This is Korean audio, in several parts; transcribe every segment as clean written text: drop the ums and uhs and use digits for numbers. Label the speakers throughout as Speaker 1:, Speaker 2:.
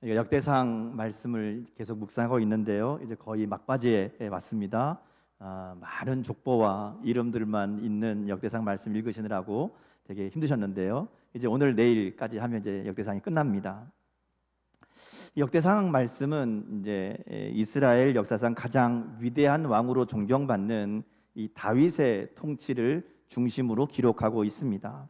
Speaker 1: 역대상 말씀을 계속 묵상하고 있는데요. 이제 거의 막바지에 왔습니다. 많은 족보와 이름들만 있는 역대상 말씀 읽으시느라고 되게 힘드셨는데요. 이제 오늘 내일까지 하면 이제 역대상이 끝납니다. 역대상 말씀은 이제 이스라엘 역사상 가장 위대한 왕으로 존경받는 이 다윗의 통치를 중심으로 기록하고 있습니다.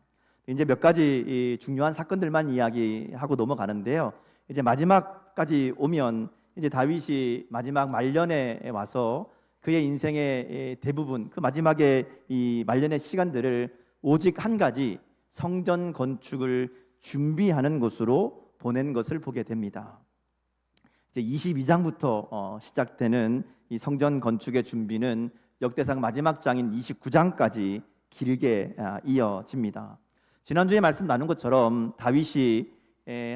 Speaker 1: 이제 몇 가지 중요한 사건들만 이야기하고 넘어가는데요. 이제 마지막까지 오면 이제 다윗이 마지막 말년에 와서 그의 인생의 대부분 그 마지막에 이 말년의 시간들을 오직 한 가지 성전 건축을 준비하는 것으로 보낸 것을 보게 됩니다. 이제 22장부터 시작되는 이 성전 건축의 준비는 역대상 마지막 장인 29장까지 길게 이어집니다. 지난주에 말씀 나눈 것처럼 다윗이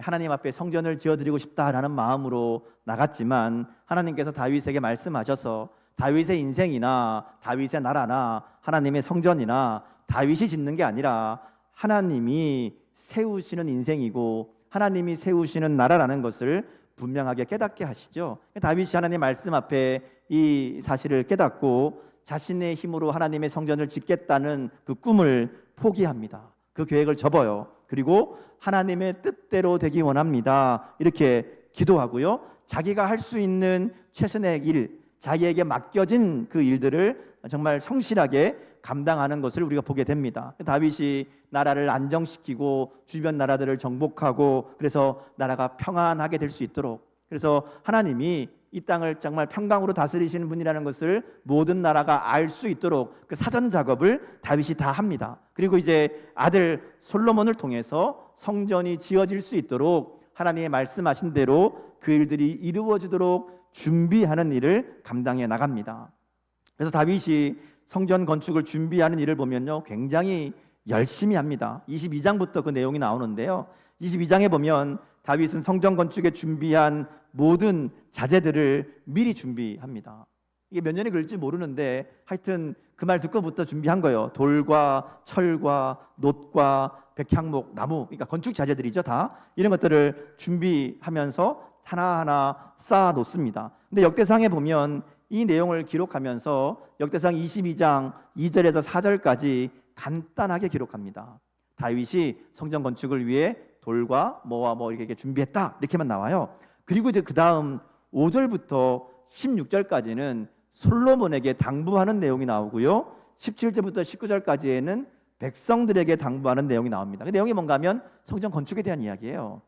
Speaker 1: 하나님 앞에 성전을 지어드리고 싶다라는 마음으로 나갔지만 하나님께서 다윗에게 말씀하셔서 다윗의 인생이나 다윗의 나라나 하나님의 성전이나 다윗이 짓는 게 아니라 하나님이 세우시는 인생이고 하나님이 세우시는 나라라는 것을 분명하게 깨닫게 하시죠. 다윗이 하나님 말씀 앞에 이 사실을 깨닫고 자신의 힘으로 하나님의 성전을 짓겠다는 그 꿈을 포기합니다. 그 계획을 접어요. 그리고 하나님의 뜻대로 되기 원합니다. 이렇게 기도하고요. 자기가 할 수 있는 최선의 일, 자기에게 맡겨진 그 일들을 정말 성실하게 감당하는 것을 우리가 보게 됩니다. 다윗이 나라를 안정시키고 주변 나라들을 정복하고 그래서 나라가 평안하게 될 수 있도록, 그래서 하나님이 이 땅을 정말 평강으로 다스리시는 분이라는 것을 모든 나라가 알 수 있도록 그 사전 작업을 다윗이 다 합니다. 그리고 이제 아들 솔로몬을 통해서 성전이 지어질 수 있도록 하나님의 말씀하신 대로 그 일들이 이루어지도록 준비하는 일을 감당해 나갑니다. 그래서 다윗이 성전 건축을 준비하는 일을 보면요, 굉장히 열심히 합니다. 22장부터 그 내용이 나오는데요, 22장에 보면 다윗은 성전 건축에 준비한 모든 자재들을 미리 준비합니다. 이게 몇 년에 걸릴지 모르는데 하여튼 그 말 듣고부터 준비한 거예요. 돌과 철과 놋과 백향목, 나무, 그러니까 건축 자재들이죠. 다 이런 것들을 준비하면서 하나하나 쌓아 놓습니다. 근데 역대상에 보면 이 내용을 기록하면서 역대상 22장 2절에서 4절까지 간단하게 기록합니다. 다윗이 성전 건축을 위해 돌과 뭐와 뭐 이렇게 준비했다, 이렇게만 나와요. 그리고 이제 그 다음 5절부터 16절까지는 솔로몬에게 당부하는 내용이 나오고요, 17절부터 19절까지에는 백성들에게 당부하는 내용이 나옵니다. 그 내용이 뭔가 하면 성전 건축에 대한 이야기예요.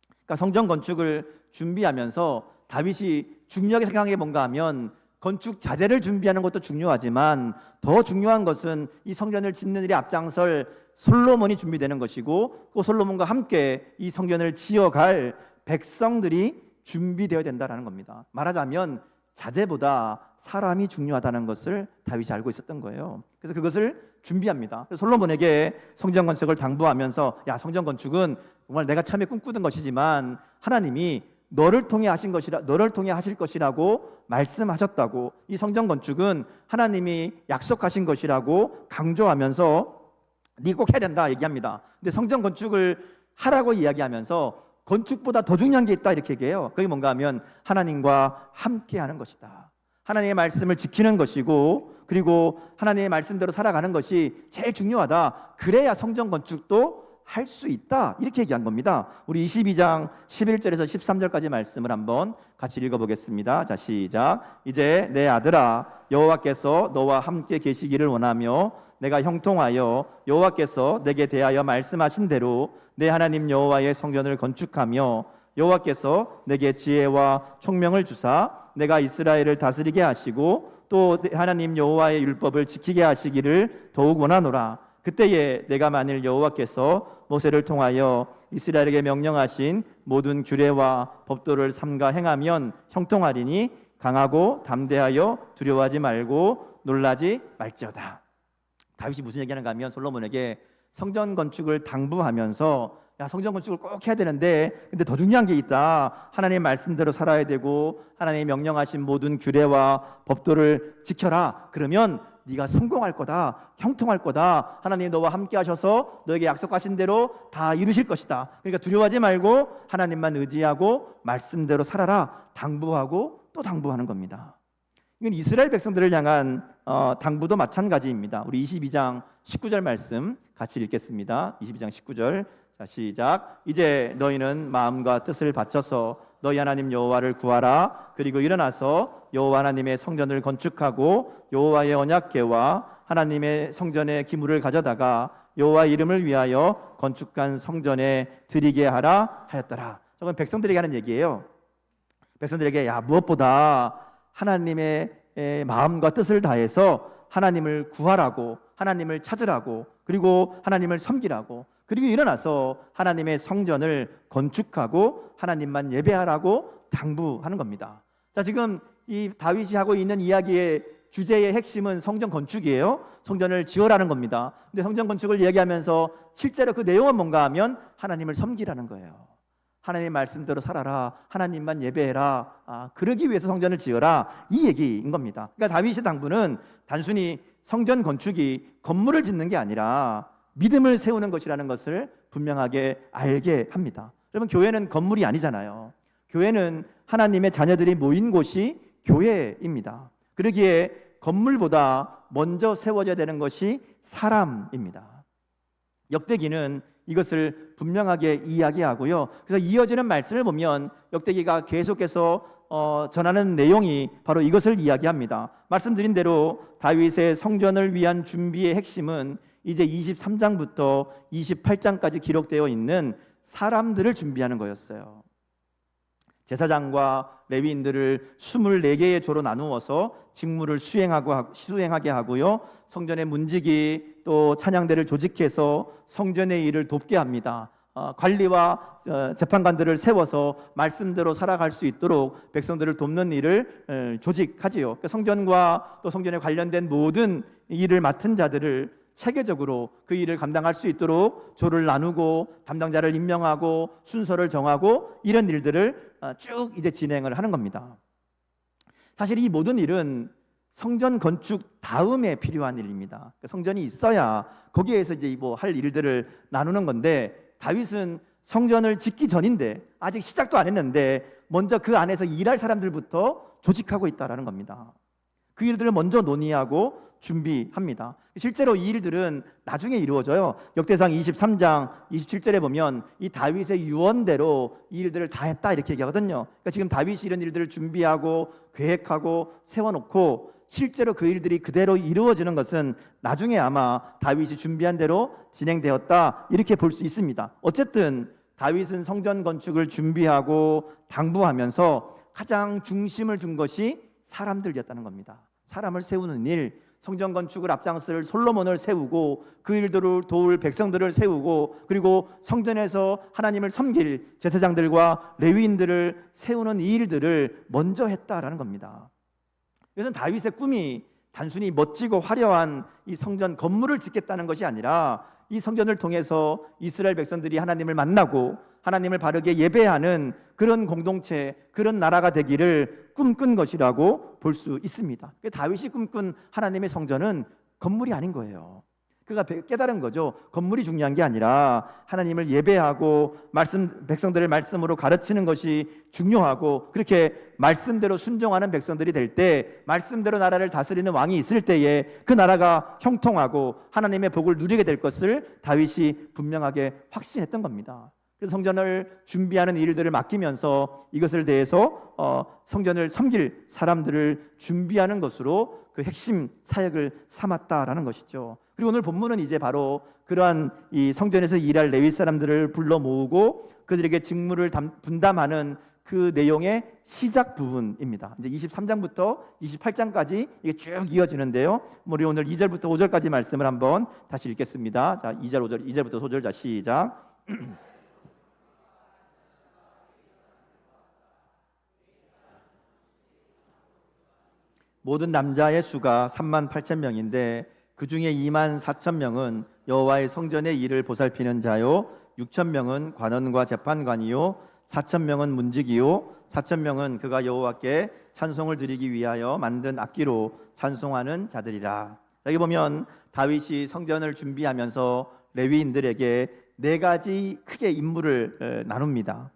Speaker 1: 그러니까 성전 건축을 준비하면서 다윗이 중요하게 생각한 게 뭔가 하면 건축 자재를 준비하는 것도 중요하지만 더 중요한 것은 이 성전을 짓는 일에 앞장설 솔로몬이 준비되는 것이고, 그 솔로몬과 함께 이 성전을 지어갈 백성들이 준비되어야 된다는 겁니다. 말하자면 자재보다 사람이 중요하다는 것을 다윗이 알고 있었던 거예요. 그래서 그것을 준비합니다. 솔로몬에게 성전 건축을 당부하면서, 야, 성전 건축은 정말 내가 처음에 꿈꾸던 것이지만 하나님이 너를 통해 하실 것이라고 말씀하셨다고, 이 성전 건축은 하나님이 약속하신 것이라고 강조하면서 네 꼭 해야 된다 얘기합니다. 근데 성전 건축을 하라고 이야기하면서 건축보다 더 중요한 게 있다 이렇게 얘기해요. 그게 뭔가 하면 하나님과 함께 하는 것이다. 하나님의 말씀을 지키는 것이고, 그리고 하나님의 말씀대로 살아가는 것이 제일 중요하다. 그래야 성전 건축도 할 수 있다, 이렇게 얘기한 겁니다. 우리 22장 11절에서 13절까지 말씀을 한번 같이 읽어보겠습니다. 자, 시작. 이제 내 아들아, 여호와께서 너와 함께 계시기를 원하며 내가 형통하여 여호와께서 내게 대하여 말씀하신 대로 내 하나님 여호와의 성전을 건축하며 여호와께서 내게 지혜와 총명을 주사 내가 이스라엘을 다스리게 하시고 또 하나님 여호와의 율법을 지키게 하시기를 더욱 원하노라. 그때에 내가 만일 여호와께서 모세를 통하여 이스라엘에게 명령하신 모든 규례와 법도를 삼가 행하면 형통하리니 강하고 담대하여 두려워하지 말고 놀라지 말지어다. 다윗이 무슨 얘기하는가 하면 솔로몬에게 성전 건축을 당부하면서, 야, 성전 건축을 꼭 해야 되는데 근데 더 중요한 게 있다. 하나님의 말씀대로 살아야 되고 하나님이 명령하신 모든 규례와 법도를 지켜라. 그러면 네가 성공할 거다, 형통할 거다. 하나님 너와 함께 하셔서 너에게 약속하신 대로 다 이루실 것이다. 그러니까 두려워하지 말고 하나님만 의지하고 말씀대로 살아라. 당부하고 또 당부하는 겁니다. 이건 이스라엘 백성들을 향한 당부도 마찬가지입니다. 우리 22장 19절 말씀 같이 읽겠습니다. 22장 19절. 자, 시작. 이제 너희는 마음과 뜻을 바쳐서 너희 하나님 여호와를 구하라. 그리고 일어나서 여호와 하나님의 성전을 건축하고 여호와의 언약궤와 하나님의 성전의 기물을 가져다가 여호와 이름을 위하여 건축한 성전에 드리게 하라 하였더라. 저건 백성들에게 하는 얘기예요. 백성들에게 무엇보다 하나님의 마음과 뜻을 다해서 하나님을 구하라고, 하나님을 찾으라고, 그리고 하나님을 섬기라고, 그리고 일어나서 하나님의 성전을 건축하고 하나님만 예배하라고 당부하는 겁니다. 자, 지금 이 다윗이 하고 있는 이야기의 주제의 핵심은 성전 건축이에요. 성전을 지어라는 겁니다. 근데 성전 건축을 이야기하면서 실제로 그 내용은 뭔가 하면 하나님을 섬기라는 거예요. 하나님의 말씀대로 살아라, 하나님만 예배해라, 그러기 위해서 성전을 지어라, 이 얘기인 겁니다. 그러니까 다윗의 당부는 단순히 성전 건축이 건물을 짓는 게 아니라 믿음을 세우는 것이라는 것을 분명하게 알게 합니다. 여러분, 교회는 건물이 아니잖아요. 교회는 하나님의 자녀들이 모인 곳이 교회입니다. 그러기에 건물보다 먼저 세워져야 되는 것이 사람입니다. 역대기는 이것을 분명하게 이야기하고요. 그래서 이어지는 말씀을 보면 역대기가 계속해서 전하는 내용이 바로 이것을 이야기합니다. 말씀드린 대로 다윗의 성전을 위한 준비의 핵심은 이제 23장부터 28장까지 기록되어 있는 사람들을 준비하는 거였어요. 제사장과 레위인들을 24개의 조로 나누어서 직무를 수행하게 하고요. 성전의 문지기 또 찬양대를 조직해서 성전의 일을 돕게 합니다. 관리와 재판관들을 세워서 말씀대로 살아갈 수 있도록 백성들을 돕는 일을 조직하지요. 그러니까 성전과 또 성전에 관련된 모든 일을 맡은 자들을 체계적으로 그 일을 감당할 수 있도록 조를 나누고 담당자를 임명하고 순서를 정하고 이런 일들을 쭉 이제 진행을 하는 겁니다. 사실 이 모든 일은 성전 건축 다음에 필요한 일입니다. 성전이 있어야 거기에서 이제 뭐 할 일들을 나누는 건데, 다윗은 성전을 짓기 전인데 아직 시작도 안 했는데 먼저 그 안에서 일할 사람들부터 조직하고 있다라는 겁니다. 그 일들을 먼저 논의하고 준비합니다. 실제로 이 일들은 나중에 이루어져요. 역대상 23장 27절에 보면 이 다윗의 유언대로 이 일들을 다 했다 이렇게 얘기하거든요. 그러니까 지금 다윗이 이런 일들을 준비하고 계획하고 세워놓고 실제로 그 일들이 그대로 이루어지는 것은 나중에 아마 다윗이 준비한 대로 진행되었다 이렇게 볼 수 있습니다. 어쨌든 다윗은 성전 건축을 준비하고 당부하면서 가장 중심을 둔 것이 사람들이었다는 겁니다. 사람을 세우는 일, 성전 건축을 앞장설 솔로몬을 세우고 그 일들을 도울 백성들을 세우고 그리고 성전에서 하나님을 섬길 제사장들과 레위인들을 세우는 이 일들을 먼저 했다라는 겁니다. 그래서 다윗의 꿈이 단순히 멋지고 화려한 이 성전 건물을 짓겠다는 것이 아니라 이 성전을 통해서 이스라엘 백성들이 하나님을 만나고 하나님을 바르게 예배하는 그런 공동체, 그런 나라가 되기를 꿈꾼 것이라고 볼 수 있습니다. 다윗이 꿈꾼 하나님의 성전은 건물이 아닌 거예요. 그가 깨달은 거죠. 건물이 중요한 게 아니라 하나님을 예배하고 백성들을 말씀으로 가르치는 것이 중요하고, 그렇게 말씀대로 순종하는 백성들이 될 때, 말씀대로 나라를 다스리는 왕이 있을 때에 그 나라가 형통하고 하나님의 복을 누리게 될 것을 다윗이 분명하게 확신했던 겁니다. 그래서 성전을 준비하는 일들을 맡기면서 이것을 대해서 성전을 섬길 사람들을 준비하는 것으로 그 핵심 사역을 삼았다라는 것이죠. 그리고 오늘 본문은 이제 바로 그러한 이 성전에서 일할 레위 사람들을 불러 모으고 그들에게 직무를 분담하는 그 내용의 시작 부분입니다. 이제 23장부터 28장까지 이게 쭉 이어지는데요. 우리 오늘 2절부터 5절까지 말씀을 한번 다시 읽겠습니다. 자, 2절, 5절, 2절부터 5절, 자, 시작. 모든 남자의 수가 38,000명인데 그 중에 24,000명은 여호와의 성전의 일을 보살피는 자요, 6,000명은 관원과 재판관이요, 4,000명은 문지기요, 4,000명은 그가 여호와께 찬송을 드리기 위하여 만든 악기로 찬송하는 자들이라. 여기 보면 다윗이 성전을 준비하면서 레위인들에게 네 가지 크게 임무를 나눕니다.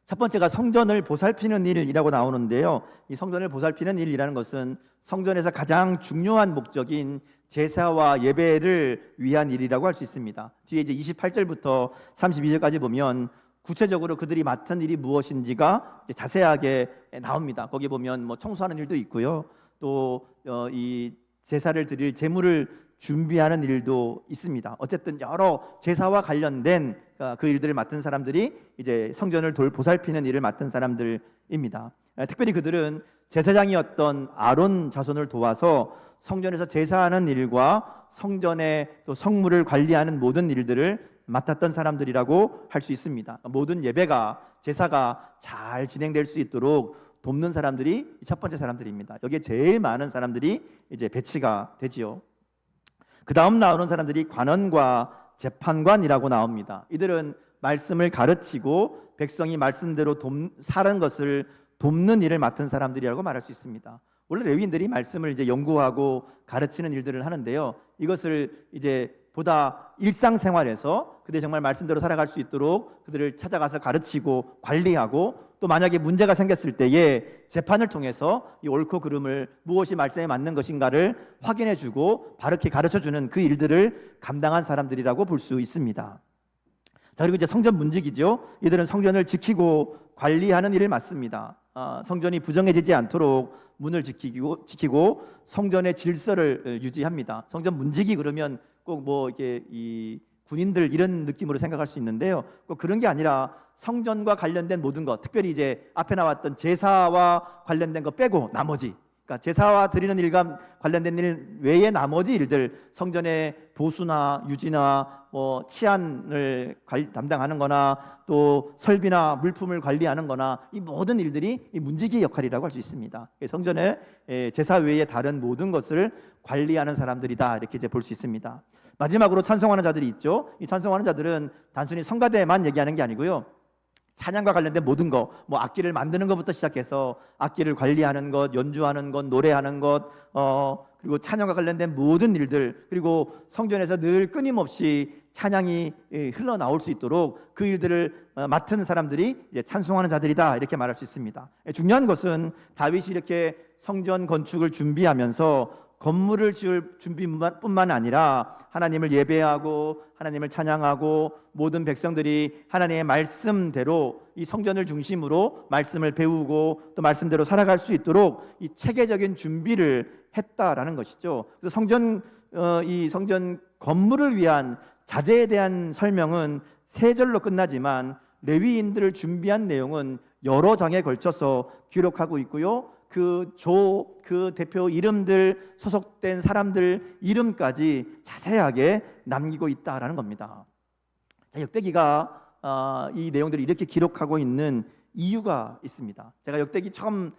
Speaker 1: 첫 번째가 성전을 보살피는 일이라고 나오는데요. 이 성전을 보살피는 일이라는 것은 성전에서 가장 중요한 목적인 제사와 예배를 위한 일이라고 할 수 있습니다. 뒤에 이제 28절부터 32절까지 보면 구체적으로 그들이 맡은 일이 무엇인지가 자세하게 나옵니다. 거기 보면 뭐 청소하는 일도 있고요. 또 이 제사를 드릴 제물을 준비하는 일도 있습니다. 어쨌든 여러 제사와 관련된 그 일들을 맡은 사람들이 이제 성전을 보살피는 일을 맡은 사람들입니다. 특별히 그들은 제사장이었던 아론 자손을 도와서 성전에서 제사하는 일과 성전의 또 성물을 관리하는 모든 일들을 맡았던 사람들이라고 할 수 있습니다. 모든 예배가 제사가 잘 진행될 수 있도록 돕는 사람들이 첫 번째 사람들입니다. 여기에 제일 많은 사람들이 이제 배치가 되지요. 그 다음 나오는 사람들이 관원과 재판관이라고 나옵니다. 이들은 말씀을 가르치고 백성이 말씀대로 사는 것을 돕는 일을 맡은 사람들이라고 말할 수 있습니다. 원래 레위인들이 말씀을 이제 연구하고 가르치는 일들을 하는데요. 이것을 이제 보다 일상생활에서 그들이 정말 말씀대로 살아갈 수 있도록 그들을 찾아가서 가르치고 관리하고 또 만약에 문제가 생겼을 때에 재판을 통해서 이 옳고 그름을 무엇이 말씀에 맞는 것인가를 확인해주고 바르게 가르쳐주는 그 일들을 감당한 사람들이라고 볼 수 있습니다. 자, 그리고 이제 성전 문지기죠. 이들은 성전을 지키고 관리하는 일을 맡습니다. 성전이 부정해지지 않도록 문을 지키고 성전의 질서를 유지합니다. 성전 문지기 그러면 꼭 뭐 이렇게 이 군인들 이런 느낌으로 생각할 수 있는데요. 꼭 그런 게 아니라 성전과 관련된 모든 것, 특별히 이제 앞에 나왔던 제사와 관련된 것 빼고 나머지, 그러니까 제사와 드리는 일과 관련된 일 외에 나머지 일들, 성전의 보수나 유지나 뭐 치안을 담당하는 거나 또 설비나 물품을 관리하는 거나 이 모든 일들이 이 문지기의 역할이라고 할 수 있습니다. 성전의 제사 외에 다른 모든 것을 관리하는 사람들이다, 이렇게 이제 볼 수 있습니다. 마지막으로 찬송하는 자들이 있죠. 이 찬송하는 자들은 단순히 성가대만 얘기하는 게 아니고요. 찬양과 관련된 모든 것, 뭐 악기를 만드는 것부터 시작해서 악기를 관리하는 것, 연주하는 것, 노래하는 것, 그리고 찬양과 관련된 모든 일들, 그리고 성전에서 늘 끊임없이 찬양이 흘러나올 수 있도록 그 일들을 맡은 사람들이 이제 찬송하는 자들이다, 이렇게 말할 수 있습니다. 중요한 것은 다윗이 이렇게 성전 건축을 준비하면서 건물을 지을 준비뿐만 아니라 하나님을 예배하고 하나님을 찬양하고 모든 백성들이 하나님의 말씀대로 이 성전을 중심으로 말씀을 배우고 또 말씀대로 살아갈 수 있도록 이 체계적인 준비를 했다라는 것이죠. 그래서 이 성전 건물을 위한 자재에 대한 설명은 세 절로 끝나지만 레위인들을 준비한 내용은 여러 장에 걸쳐서 기록하고 있고요. 그 대표 이름들, 소속된 사람들 이름까지 자세하게 남기고 있다라는 겁니다. 자, 역대기가 이 내용들을 이렇게 기록하고 있는 이유가 있습니다. 제가 역대기 처음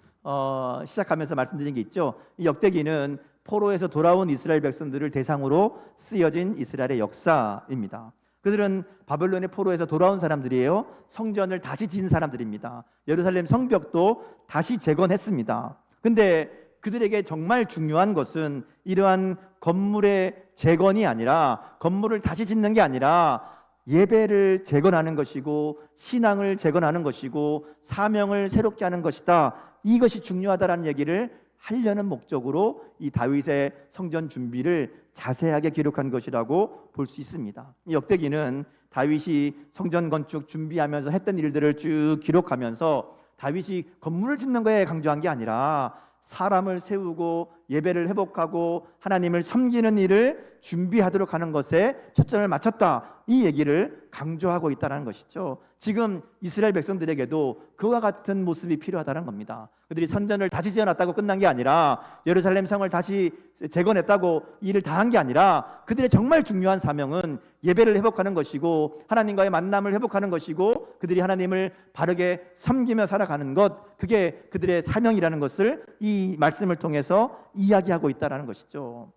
Speaker 1: 시작하면서 말씀드린 게 있죠. 이 역대기는 포로에서 돌아온 이스라엘 백성들을 대상으로 쓰여진 이스라엘의 역사입니다. 그들은 바벨론의 포로에서 돌아온 사람들이에요. 성전을 다시 지은 사람들입니다. 예루살렘 성벽도 다시 재건했습니다. 근데 그들에게 정말 중요한 것은 이러한 건물의 재건이 아니라, 건물을 다시 짓는 게 아니라 예배를 재건하는 것이고 신앙을 재건하는 것이고 사명을 새롭게 하는 것이다. 이것이 중요하다라는 얘기를 하려는 목적으로 이 다윗의 성전 준비를 자세하게 기록한 것이라고 볼 수 있습니다. 이 역대기는 다윗이 성전 건축 준비하면서 했던 일들을 쭉 기록하면서 다윗이 건물을 짓는 거에 강조한 게 아니라 사람을 세우고 예배를 회복하고 하나님을 섬기는 일을 준비하도록 하는 것에 초점을 맞췄다, 이 얘기를 강조하고 있다는 것이죠. 지금 이스라엘 백성들에게도 그와 같은 모습이 필요하다는 겁니다. 그들이 성전을 다시 지어놨다고 끝난 게 아니라, 예루살렘 성을 다시 재건했다고 일을 다 한 게 아니라, 그들의 정말 중요한 사명은 예배를 회복하는 것이고 하나님과의 만남을 회복하는 것이고 그들이 하나님을 바르게 섬기며 살아가는 것, 그게 그들의 사명이라는 것을 이 말씀을 통해서 이야기하고 있다는 것이죠.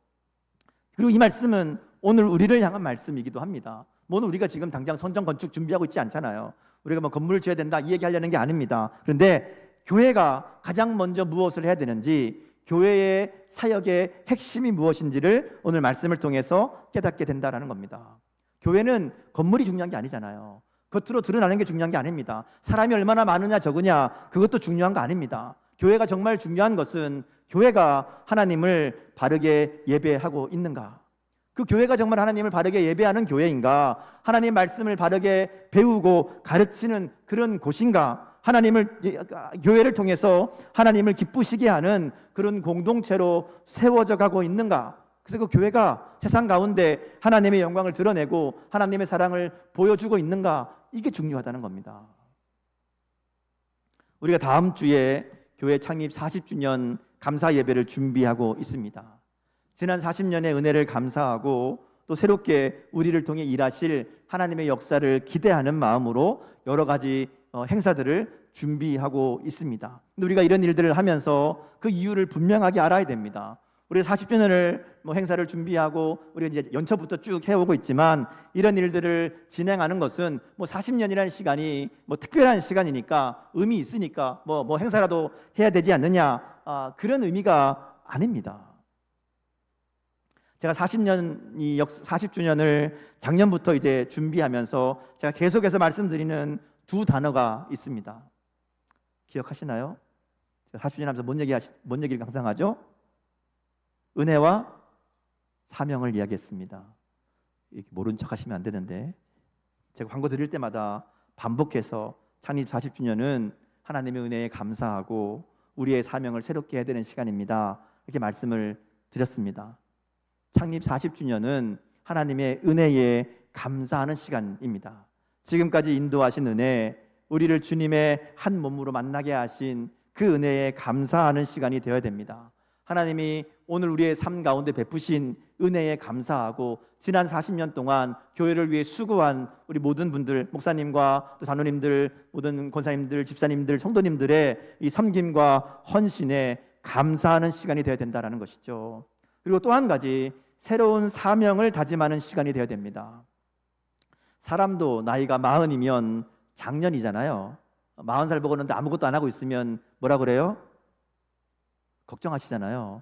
Speaker 1: 그리고 이 말씀은 오늘 우리를 향한 말씀이기도 합니다. 뭐는 우리가 지금 당장 성전 건축 준비하고 있지 않잖아요. 우리가 뭐 건물을 지어야 된다 이 얘기하려는 게 아닙니다. 그런데 교회가 가장 먼저 무엇을 해야 되는지, 교회의 사역의 핵심이 무엇인지를 오늘 말씀을 통해서 깨닫게 된다라는 겁니다. 교회는 건물이 중요한 게 아니잖아요. 겉으로 드러나는 게 중요한 게 아닙니다. 사람이 얼마나 많으냐 적으냐 그것도 중요한 거 아닙니다. 교회가 정말 중요한 것은 교회가 하나님을 바르게 예배하고 있는가, 그 교회가 정말 하나님을 바르게 예배하는 교회인가, 하나님 말씀을 바르게 배우고 가르치는 그런 곳인가, 교회를 통해서 하나님을 기쁘시게 하는 그런 공동체로 세워져 가고 있는가. 그래서 그 교회가 세상 가운데 하나님의 영광을 드러내고 하나님의 사랑을 보여주고 있는가, 이게 중요하다는 겁니다. 우리가 다음 주에 교회 창립 40주년 감사 예배를 준비하고 있습니다. 지난 40년의 은혜를 감사하고 또 새롭게 우리를 통해 일하실 하나님의 역사를 기대하는 마음으로 여러 가지 행사들을 준비하고 있습니다. 근데 우리가 이런 일들을 하면서 그 이유를 분명하게 알아야 됩니다. 우리가 40주년을 행사를 준비하고 우리가 이제 연초부터 쭉 해오고 있지만, 이런 일들을 진행하는 것은 40년이라는 시간이 특별한 시간이니까 의미 있으니까 행사라도 해야 되지 않느냐, 그런 의미가 아닙니다. 제가 40주년을 작년부터 이제 준비하면서 제가 계속해서 말씀드리는 두 단어가 있습니다. 기억하시나요? 제가 40주년 하면서 뭔 얘기를 항상 하죠? 은혜와 사명을 이야기했습니다. 이렇게 모른 척 하시면 안 되는데, 제가 광고 드릴 때마다 반복해서 창립 40주년은 하나님의 은혜에 감사하고 우리의 사명을 새롭게 해야 되는 시간입니다, 이렇게 말씀을 드렸습니다. 창립 40주년은 하나님의 은혜에 감사하는 시간입니다. 지금까지 인도하신 은혜, 우리를 주님의 한 몸으로 만나게 하신 그 은혜에 감사하는 시간이 되어야 됩니다. 하나님이 오늘 우리의 삶 가운데 베푸신 은혜에 감사하고 지난 40년 동안 교회를 위해 수고한 우리 모든 분들, 목사님과 또 장로님들, 모든 권사님들, 집사님들, 성도님들의 이 섬김과 헌신에 감사하는 시간이 되어야 된다는 것이죠. 그리고 또 한 가지, 새로운 사명을 다짐하는 시간이 되어야 됩니다. 사람도 나이가 40이면 장년이잖아요. 40살 먹었는데 아무것도 안 하고 있으면 뭐라 그래요? 걱정하시잖아요.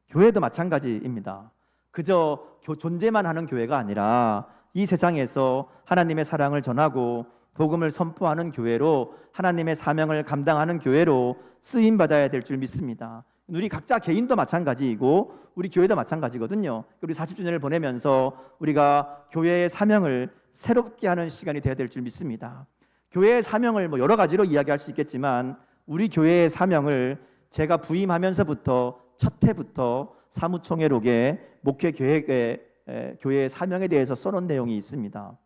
Speaker 1: 교회도 마찬가지입니다. 그저 존재만 하는 교회가 아니라 이 세상에서 하나님의 사랑을 전하고 복음을 선포하는 교회로, 하나님의 사명을 감당하는 교회로 쓰임받아야 될 줄 믿습니다. 우리 각자 개인도 마찬가지이고 우리 교회도 마찬가지거든요. 우리 40주년을 보내면서 우리가 교회의 사명을 새롭게 하는 시간이 되어야 될 줄 믿습니다. 교회의 사명을 여러 가지로 이야기할 수 있겠지만, 우리 교회의 사명을 제가 부임하면서부터 첫 해부터 사무총회록에 목회 계획에 교회의 사명에 대해서 써놓은 내용이 있습니다.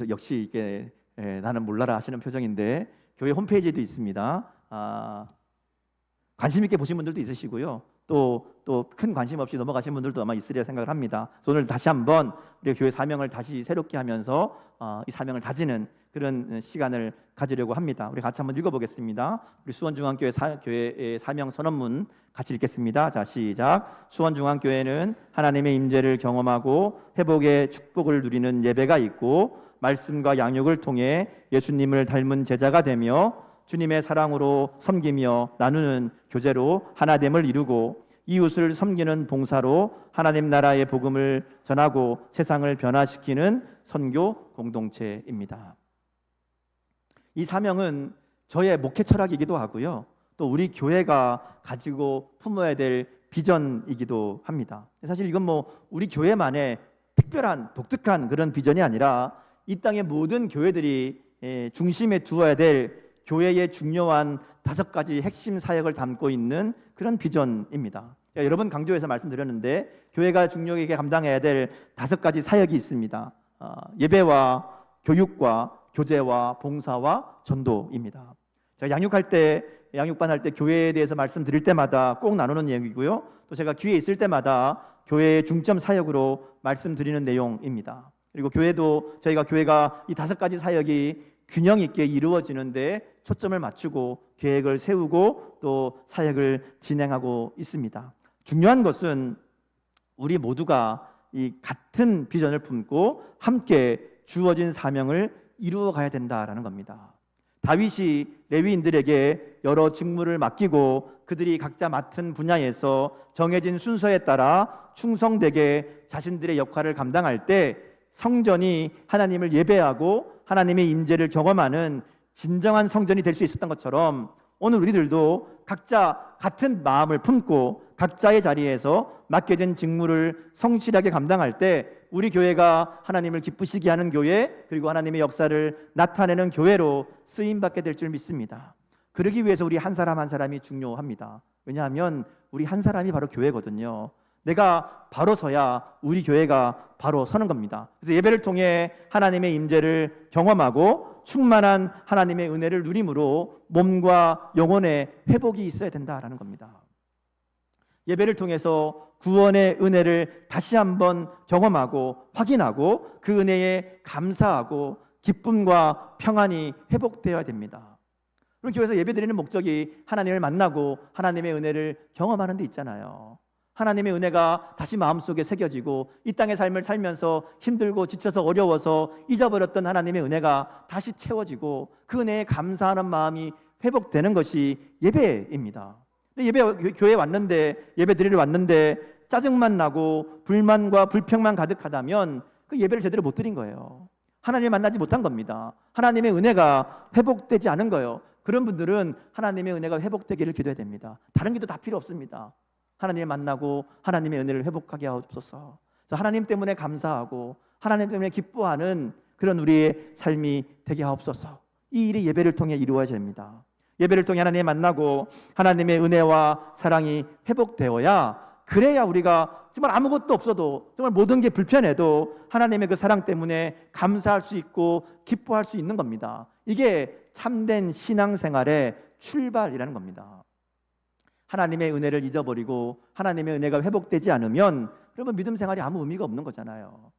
Speaker 1: 역시 이게 나는 몰라라 하시는 표정인데, 교회 홈페이지에도 있습니다. 관심 있게 보신 분들도 있으시고요, 또 큰 관심 없이 넘어가신 분들도 아마 있으리라 생각을 합니다. 그래서 오늘 다시 한번 우리 교회 사명을 다시 새롭게 하면서 이 사명을 다지는 그런 시간을 가지려고 합니다. 우리 같이 한번 읽어보겠습니다. 우리 수원중앙교회 교회의 사명 선언문 같이 읽겠습니다. 자, 시작. 수원중앙교회는 하나님의 임재를 경험하고 회복의 축복을 누리는 예배가 있고 말씀과 양육을 통해 예수님을 닮은 제자가 되며 주님의 사랑으로 섬기며 나누는 교제로 하나됨을 이루고 이웃을 섬기는 봉사로 하나님 나라의 복음을 전하고 세상을 변화시키는 선교 공동체입니다. 이 사명은 저의 목회 철학이기도 하고요, 또 우리 교회가 가지고 품어야 될 비전이기도 합니다. 사실 이건 우리 교회만의 특별한 독특한 그런 비전이 아니라 이 땅의 모든 교회들이 중심에 두어야 될 교회의 중요한 5가지 핵심 사역을 담고 있는 그런 비전입니다. 여러 번 강조해서 말씀드렸는데, 교회가 중요하게 감당해야 될 5가지 사역이 있습니다. 예배와 교육과 교제와 봉사와 전도입니다. 제가 양육반 할 때 교회에 대해서 말씀드릴 때마다 꼭 나누는 내용이고요, 또 제가 기회 있을 때마다 교회의 중점 사역으로 말씀드리는 내용입니다. 그리고 저희가 교회가 이 5가지 사역이 균형 있게 이루어지는데 초점을 맞추고 계획을 세우고 또 사역을 진행하고 있습니다. 중요한 것은 우리 모두가 이 같은 비전을 품고 함께 주어진 사명을 이루어 가야 된다라는 겁니다. 다윗이 레위인들에게 여러 직무를 맡기고 그들이 각자 맡은 분야에서 정해진 순서에 따라 충성되게 자신들의 역할을 감당할 때 성전이 하나님을 예배하고 하나님의 임재를 경험하는 진정한 성전이 될 수 있었던 것처럼 오늘 우리들도 각자 같은 마음을 품고 각자의 자리에서 맡겨진 직무를 성실하게 감당할 때 우리 교회가 하나님을 기쁘시게 하는 교회, 그리고 하나님의 역사를 나타내는 교회로 쓰임받게 될 줄 믿습니다. 그러기 위해서 우리 한 사람 한 사람이 중요합니다. 왜냐하면 우리 한 사람이 바로 교회거든요. 내가 바로 서야 우리 교회가 바로 서는 겁니다. 그래서 예배를 통해 하나님의 임재를 경험하고 충만한 하나님의 은혜를 누림으로 몸과 영혼의 회복이 있어야 된다라는 겁니다. 예배를 통해서 구원의 은혜를 다시 한번 경험하고 확인하고 그 은혜에 감사하고 기쁨과 평안이 회복되어야 됩니다. 그럼 교회에서 예배드리는 목적이 하나님을 만나고 하나님의 은혜를 경험하는 데 있잖아요. 하나님의 은혜가 다시 마음속에 새겨지고 이 땅의 삶을 살면서 힘들고 지쳐서 어려워서 잊어버렸던 하나님의 은혜가 다시 채워지고 그 은혜에 감사하는 마음이 회복되는 것이 예배입니다. 교회에 왔는데, 예배 드리러 왔는데 짜증만 나고 불만과 불평만 가득하다면 그 예배를 제대로 못 드린 거예요. 하나님을 만나지 못한 겁니다. 하나님의 은혜가 회복되지 않은 거예요. 그런 분들은 하나님의 은혜가 회복되기를 기도해야 됩니다. 다른 기도 다 필요 없습니다. 하나님을 만나고 하나님의 은혜를 회복하게 하옵소서. 하나님 때문에 감사하고 하나님 때문에 기뻐하는 그런 우리의 삶이 되게 하옵소서. 이 일이 예배를 통해 이루어져야 됩니다. 예배를 통해 하나님을 만나고 하나님의 은혜와 사랑이 회복되어야, 그래야 우리가 정말 아무것도 없어도, 정말 모든 게 불편해도 하나님의 그 사랑 때문에 감사할 수 있고 기뻐할 수 있는 겁니다. 이게 참된 신앙생활의 출발이라는 겁니다. 하나님의 은혜를 잊어버리고 하나님의 은혜가 회복되지 않으면 그러면 믿음 생활이 아무 의미가 없는 거잖아요.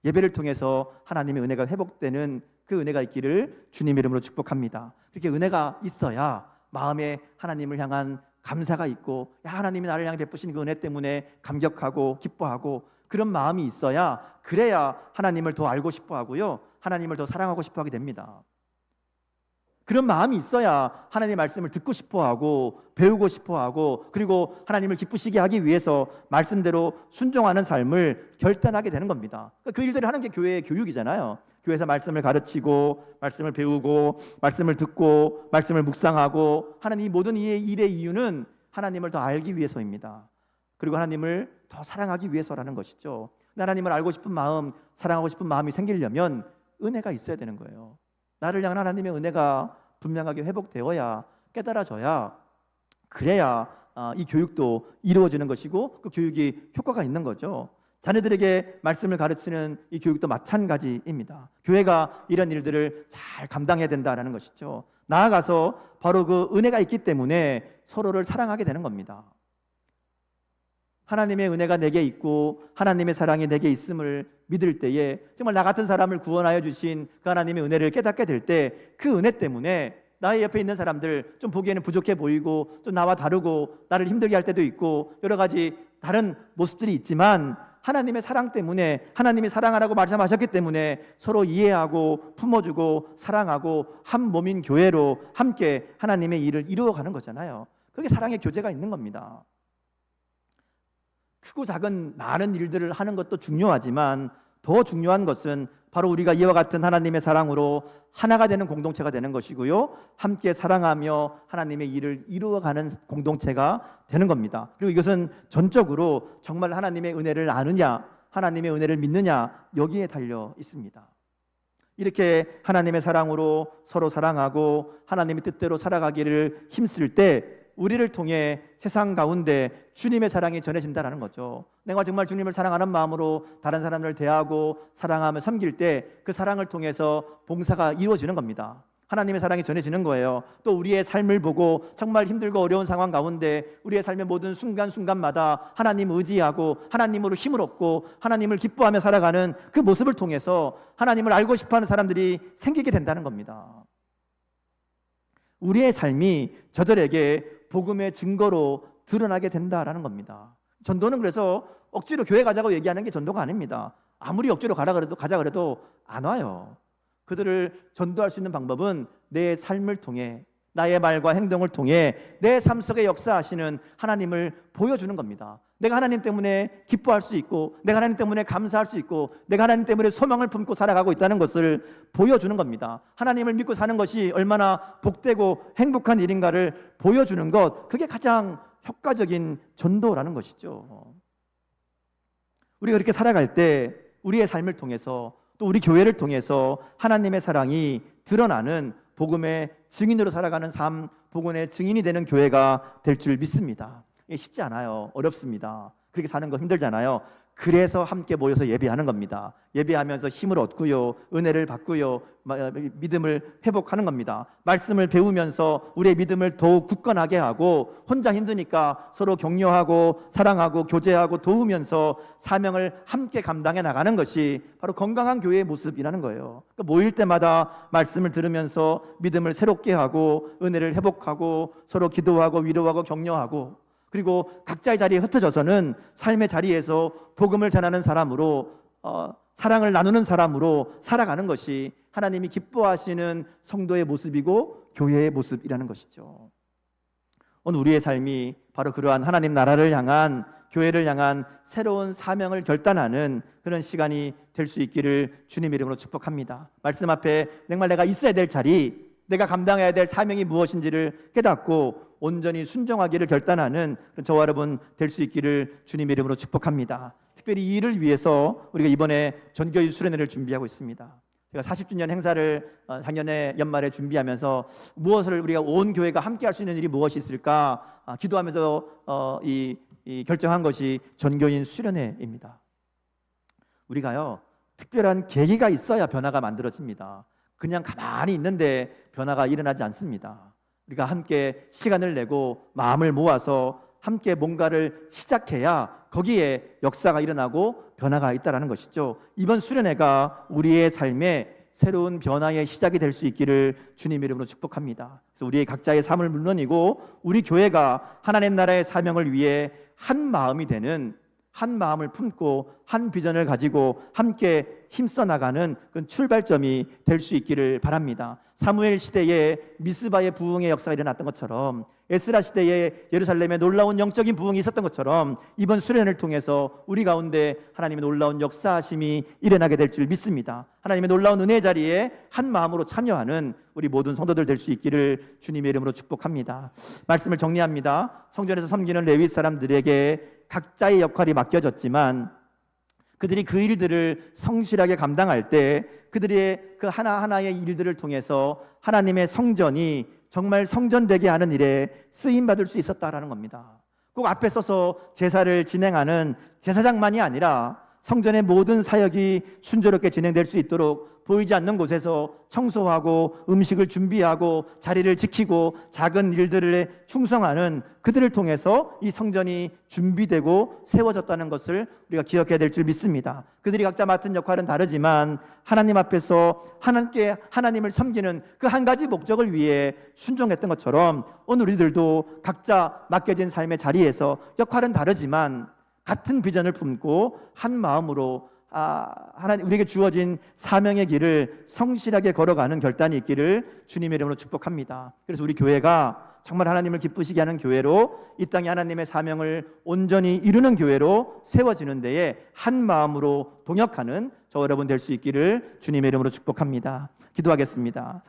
Speaker 1: 예배를 통해서 하나님의 은혜가 회복되는 그 은혜가 있기를 주님 이름으로 축복합니다. 그렇게 은혜가 있어야 마음에 하나님을 향한 감사가 있고, 하나님이 나를 향해 베푸신 그 은혜 때문에 감격하고 기뻐하고, 그런 마음이 있어야, 그래야 하나님을 더 알고 싶어 하고요, 하나님을 더 사랑하고 싶어 하게 됩니다. 그런 마음이 있어야 하나님의 말씀을 듣고 싶어 하고 배우고 싶어 하고, 그리고 하나님을 기쁘시게 하기 위해서 말씀대로 순종하는 삶을 결단하게 되는 겁니다. 그 일들을 하는 게 교회의 교육이잖아요. 교회에서 말씀을 가르치고 말씀을 배우고 말씀을 듣고 말씀을 묵상하고 하는 이 모든 일의 이유는 하나님을 더 알기 위해서입니다. 그리고 하나님을 더 사랑하기 위해서라는 것이죠. 하나님을 알고 싶은 마음, 사랑하고 싶은 마음이 생기려면 은혜가 있어야 되는 거예요. 나를 향한 하나님의 은혜가 분명하게 회복되어야, 깨달아져야, 그래야 이 교육도 이루어지는 것이고 그 교육이 효과가 있는 거죠. 자녀들에게 말씀을 가르치는 이 교육도 마찬가지입니다. 교회가 이런 일들을 잘 감당해야 된다는 것이죠. 나아가서 바로 그 은혜가 있기 때문에 서로를 사랑하게 되는 겁니다. 하나님의 은혜가 내게 있고 하나님의 사랑이 내게 있음을 믿을 때에 정말 나 같은 사람을 구원하여 주신 그 하나님의 은혜를 깨닫게 될 때 그 은혜 때문에 나의 옆에 있는 사람들, 좀 보기에는 부족해 보이고 좀 나와 다르고 나를 힘들게 할 때도 있고 여러 가지 다른 모습들이 있지만, 하나님의 사랑 때문에, 하나님이 사랑하라고 말씀하셨기 때문에 서로 이해하고 품어주고 사랑하고 한 몸인 교회로 함께 하나님의 일을 이루어가는 거잖아요. 그게 사랑의 교제가 있는 겁니다. 크고 작은 많은 일들을 하는 것도 중요하지만 더 중요한 것은 바로 우리가 이와 같은 하나님의 사랑으로 하나가 되는 공동체가 되는 것이고요, 함께 사랑하며 하나님의 일을 이루어가는 공동체가 되는 겁니다. 그리고 이것은 전적으로 정말 하나님의 은혜를 아느냐, 하나님의 은혜를 믿느냐, 여기에 달려 있습니다. 이렇게 하나님의 사랑으로 서로 사랑하고 하나님의 뜻대로 살아가기를 힘쓸 때 우리를 통해 세상 가운데 주님의 사랑이 전해진다는 거죠. 내가 정말 주님을 사랑하는 마음으로 다른 사람을 대하고 사랑하며 섬길 때 그 사랑을 통해서 봉사가 이루어지는 겁니다. 하나님의 사랑이 전해지는 거예요. 또 우리의 삶을 보고 정말 힘들고 어려운 상황 가운데 우리의 삶의 모든 순간순간마다 하나님 의지하고 하나님으로 힘을 얻고 하나님을 기뻐하며 살아가는 그 모습을 통해서 하나님을 알고 싶어하는 사람들이 생기게 된다는 겁니다. 우리의 삶이 저들에게 복음의 증거로 드러나게 된다라는 겁니다. 전도는 그래서 억지로 교회 가자고 얘기하는 게 전도가 아닙니다. 아무리 억지로 가자 그래도 안 와요. 그들을 전도할 수 있는 방법은 내 삶을 통해, 나의 말과 행동을 통해 내 삶 속에 역사하시는 하나님을 보여주는 겁니다. 내가 하나님 때문에 기뻐할 수 있고, 내가 하나님 때문에 감사할 수 있고, 내가 하나님 때문에 소망을 품고 살아가고 있다는 것을 보여주는 겁니다. 하나님을 믿고 사는 것이 얼마나 복되고 행복한 일인가를 보여주는 것, 그게 가장 효과적인 전도라는 것이죠. 우리가 그렇게 살아갈 때 우리의 삶을 통해서, 또 우리 교회를 통해서 하나님의 사랑이 드러나는 복음의 증인으로 살아가는 삶, 복음의 증인이 되는 교회가 될 줄 믿습니다. 이게 쉽지 않아요. 어렵습니다. 그렇게 사는 거 힘들잖아요. 그래서 함께 모여서 예배하는 겁니다. 예배하면서 힘을 얻고요, 은혜를 받고요, 믿음을 회복하는 겁니다. 말씀을 배우면서 우리의 믿음을 더욱 굳건하게 하고, 혼자 힘드니까 서로 격려하고 사랑하고 교제하고 도우면서 사명을 함께 감당해 나가는 것이 바로 건강한 교회의 모습이라는 거예요. 그러니까 모일 때마다 말씀을 들으면서 믿음을 새롭게 하고, 은혜를 회복하고, 서로 기도하고 위로하고 격려하고, 그리고 각자의 자리에 흩어져서는 삶의 자리에서 복음을 전하는 사람으로, 사랑을 나누는 사람으로 살아가는 것이 하나님이 기뻐하시는 성도의 모습이고 교회의 모습이라는 것이죠. 오늘 우리의 삶이 바로 그러한 하나님 나라를 향한, 교회를 향한 새로운 사명을 결단하는 그런 시간이 될 수 있기를 주님의 이름으로 축복합니다. 말씀 앞에 정말 내가 있어야 될 자리, 내가 감당해야 될 사명이 무엇인지를 깨닫고 온전히 순종하기를 결단하는 저와 여러분 될 수 있기를 주님의 이름으로 축복합니다. 특별히 이 일을 위해서 우리가 이번에 전교의 수련회를 준비하고 있습니다. 제가 40주년 행사를 작년에 연말에 준비하면서 무엇을 우리가 온 교회가 함께 할 수 있는 일이 무엇이 있을까 기도하면서 결정한 것이 전교인 수련회입니다. 우리가요, 특별한 계기가 있어야 변화가 만들어집니다. 그냥 가만히 있는데 변화가 일어나지 않습니다. 우리가 함께 시간을 내고 마음을 모아서 함께 뭔가를 시작해야 거기에 역사가 일어나고 변화가 있다는 것이죠. 이번 수련회가 우리의 삶에 새로운 변화의 시작이 될 수 있기를 주님의 이름으로 축복합니다. 그래서 우리의 각자의 삶을 물론이고 우리 교회가 하나님 나라의 사명을 위해 한 마음이 되는, 한 마음을 품고 한 비전을 가지고 함께 힘써 나가는 그 출발점이 될 수 있기를 바랍니다. 사무엘 시대에 미스바의 부흥의 역사가 일어났던 것처럼, 에스라 시대에 예루살렘에 놀라운 영적인 부흥이 있었던 것처럼 이번 수련을 통해서 우리 가운데 하나님의 놀라운 역사하심이 일어나게 될 줄 믿습니다. 하나님의 놀라운 은혜 자리에 한 마음으로 참여하는 우리 모든 성도들 될 수 있기를 주님의 이름으로 축복합니다. 말씀을 정리합니다. 성전에서 섬기는 레위 사람들에게 각자의 역할이 맡겨졌지만 그들이 그 일들을 성실하게 감당할 때 그들의 그 하나하나의 일들을 통해서 하나님의 성전이 정말 성전되게 하는 일에 쓰임받을 수 있었다라는 겁니다. 꼭 앞에 서서 제사를 진행하는 제사장만이 아니라 성전의 모든 사역이 순조롭게 진행될 수 있도록 보이지 않는 곳에서 청소하고 음식을 준비하고 자리를 지키고 작은 일들에 충성하는 그들을 통해서 이 성전이 준비되고 세워졌다는 것을 우리가 기억해야 될 줄 믿습니다. 그들이 각자 맡은 역할은 다르지만 하나님 앞에서 하나님을 섬기는 그 한 가지 목적을 위해 순종했던 것처럼 오늘 우리들도 각자 맡겨진 삶의 자리에서 역할은 다르지만 같은 비전을 품고 한 마음으로 하나님 우리에게 주어진 사명의 길을 성실하게 걸어가는 결단이 있기를 주님의 이름으로 축복합니다. 그래서 우리 교회가 정말 하나님을 기쁘시게 하는 교회로, 이 땅에 하나님의 사명을 온전히 이루는 교회로 세워지는 데에 한 마음으로 동역하는 저 여러분 될 수 있기를 주님의 이름으로 축복합니다. 기도하겠습니다.